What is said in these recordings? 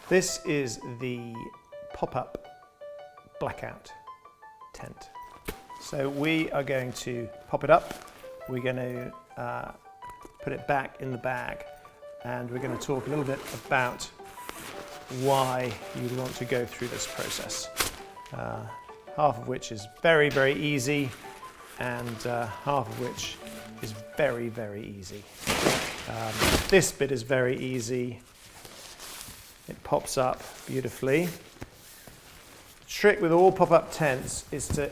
This is the pop-up blackout tent. So we are going to pop it up, we're going to put it back in the bag, and we're going to talk a little bit about why you'd want to go through this process. Half of which is very, very easy, and half of which is very, very easy. This bit is very easy. It pops up beautifully. The trick with all pop-up tents is to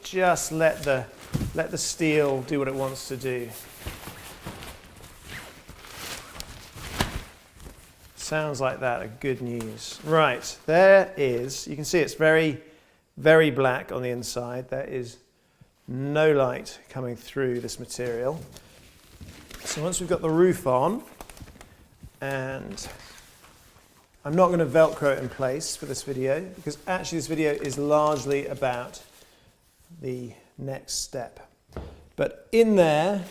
just let the steel do what it wants to do. Sounds like that, a good news. Right, there is, you can see it's very, very black on the inside. There is no light coming through this material. So once we've got the roof on, and I'm not going to Velcro it in place for this video, because actually this video is largely about the next step. But in there,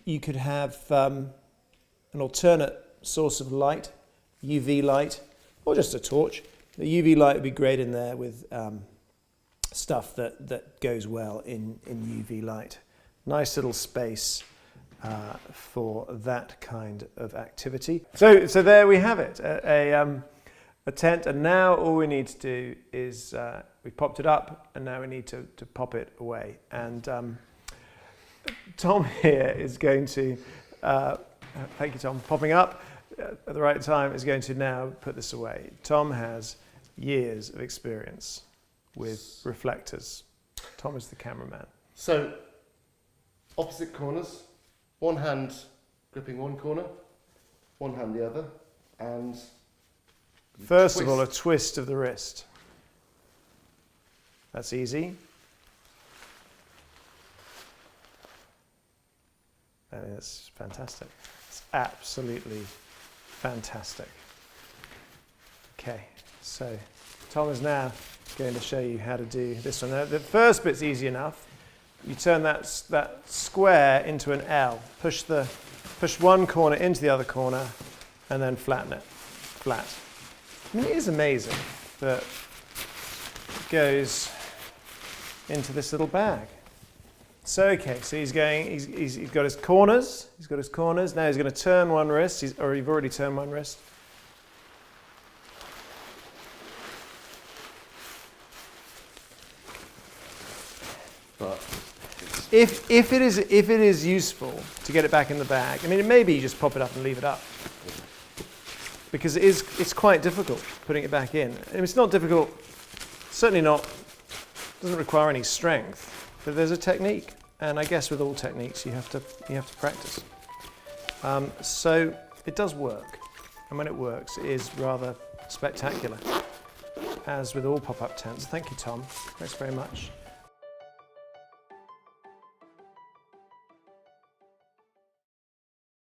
you could have an alternate source of light, UV light, or just a torch. The UV light would be great in there with stuff that goes well in UV light. Nice little space for that kind of activity. So there we have it, a tent, and now all we need to do is, we've popped it up, and now we need to pop it away. And Tom here is going to, thank you Tom, popping up at the right time, is going to now put this away. Tom has years of experience with reflectors. Tom is the cameraman. So, opposite corners, one hand gripping one corner, one hand the other, and first of all, a twist of the wrist. That's easy. That's fantastic. It's absolutely fantastic. Okay, so Tom is now going to show you how to do this one. Now, the first bit's easy enough. You turn that square into an L. Push one corner into the other corner, and then flatten it flat. I mean, it is amazing that it goes into this little bag. So okay, so he's got his corners. He's got his corners. Now he's going to turn one wrist. You've already turned one wrist. But if it is useful to get it back in the bag, I mean, maybe you just pop it up and leave it up, because it's quite difficult putting it back in. And it's not difficult, certainly not. Doesn't require any strength. But there's a technique, and I guess with all techniques you have to practice. So it does work, and when it works, it is rather spectacular, as with all pop-up tents. Thank you, Tom. Thanks very much.